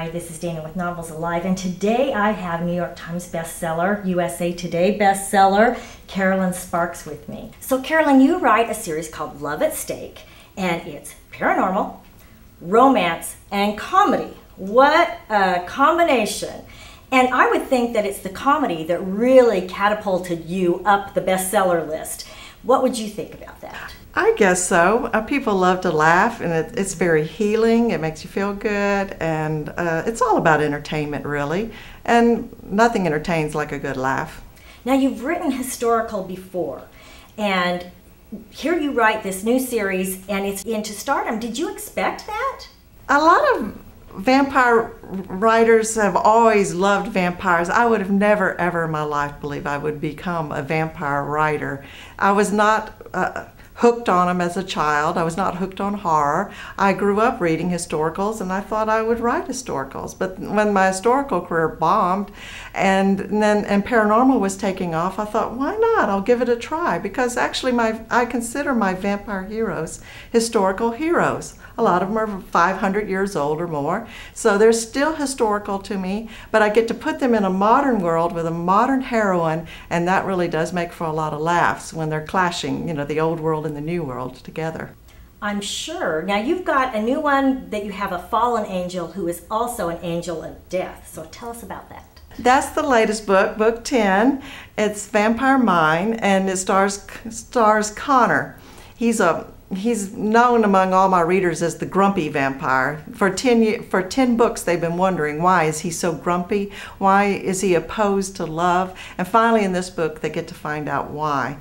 Hi, this is Dana with Novels Alive, and today I have New York Times bestseller, USA Today bestseller, Carolyn Sparks with me. So Carolyn, you write a series called Love at Stake, and it's paranormal, romance, and comedy. What a combination. And I would think that it's the comedy that really catapulted you up the bestseller list. What would you think about that? I guess so. People love to laugh, and it's very healing. It makes you feel good, and it's all about entertainment, really. And nothing entertains like a good laugh. Now, you've written historical before, and here you write this new series, and it's into stardom. Did you expect that? A lot of vampire writers have always loved vampires. I would have never, ever in my life believed I would become a vampire writer. I was not hooked on them as a child. I was not hooked on horror. I grew up reading historicals, and I thought I would write historicals. But when my historical career bombed and paranormal was taking off, I thought, why not? I'll give it a try, because actually I consider my vampire heroes historical heroes. A lot of them are 500 years old or more, so they're still historical to me, but I get to put them in a modern world with a modern heroine, and that really does make for a lot of laughs when they're clashing, you know, the old world and the new world together. I'm sure. Now, you've got a new one that you have a fallen angel who is also an angel of death, so tell us about that. That's the latest book, book 10. It's Vampire Mine, and it stars Connor. He's known among all my readers as the grumpy vampire. For 10 books, they've been wondering, why is he so grumpy? Why is he opposed to love? And finally, in this book, they get to find out why.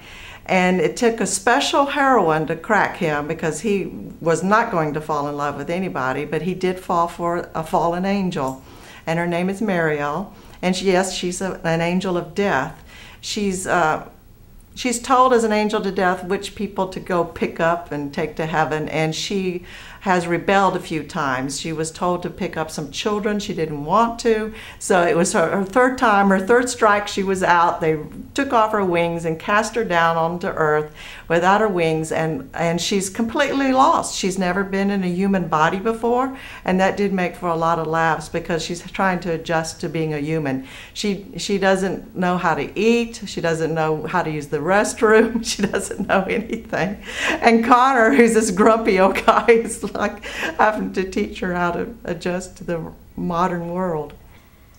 And it took a special heroine to crack him, because he was not going to fall in love with anybody, but he did fall for a fallen angel. And her name is Mariel. And yes, she's an angel of death. She's told as an angel to death which people to go pick up and take to heaven, and she has rebelled a few times. She was told to pick up some children. She didn't want to, so it was her third time, her third strike. She was out. They took off her wings and cast her down onto earth without her wings, and she's completely lost. She's never been in a human body before, and that did make for a lot of laughs, because she's trying to adjust to being a human. She doesn't know how to eat. She doesn't know how to use the restroom. She doesn't know anything. And Connor, who's this grumpy old guy, is like having to teach her how to adjust to the modern world.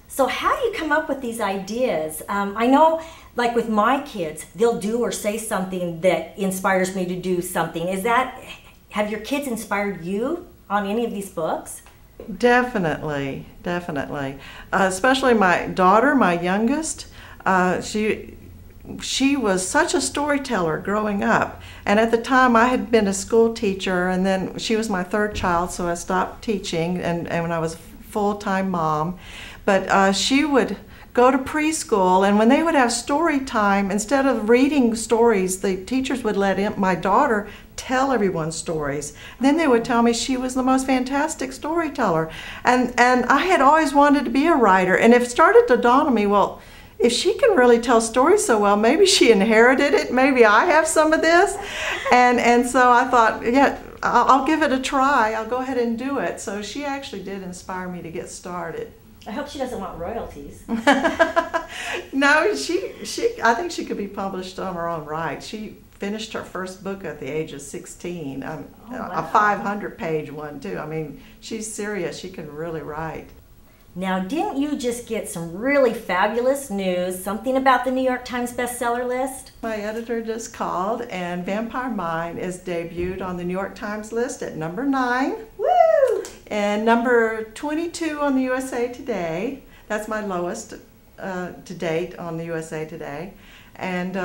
So how do you come up with these ideas? I know, like with my kids, they'll do or say something that inspires me to do something. Have your kids inspired you on any of these books? Definitely, definitely. Especially my daughter, my youngest. She was such a storyteller growing up, and at the time I had been a school teacher, and then she was my third child, so I stopped teaching, and when I was a full-time mom. But she would go to preschool, and when they would have story time, instead of reading stories, the teachers would let my daughter tell everyone stories. And then they would tell me she was the most fantastic storyteller, and I had always wanted to be a writer, and it started to dawn on me, well, if she can really tell stories so well, maybe she inherited it, maybe I have some of this. And so I thought, yeah, I'll give it a try. I'll go ahead and do it. So she actually did inspire me to get started. I hope she doesn't want royalties. No, I think she could be published on her own right. She finished her first book at the age of 16, wow. A 500-page one too. I mean, she's serious. She can really write. Now, didn't you just get some really fabulous news, something about the New York Times bestseller list? My editor just called, and Vampire Mine is debuted on the New York Times list at number 9. Woo! And number 22 on the USA Today. That's my lowest to date on the USA Today. And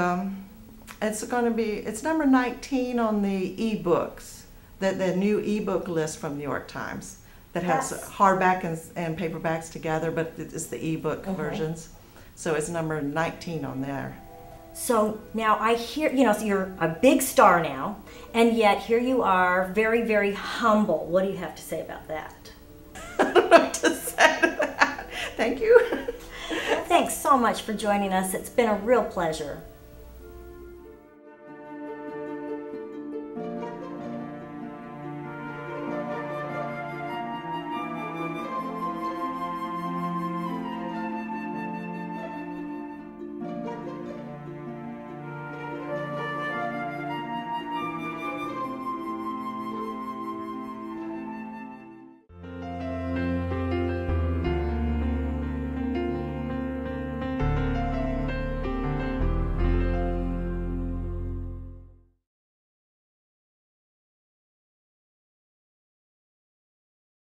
it's number 19 on the e-books, the new e-book list from New York Times. That has hardback and paperbacks together, but it's the ebook versions. So it's number 19 on there. So now I hear, so you're a big star now, and yet here you are, very, very humble. What do you have to say about that? I don't know what to say to that. Thank you. Thanks so much for joining us. It's been a real pleasure.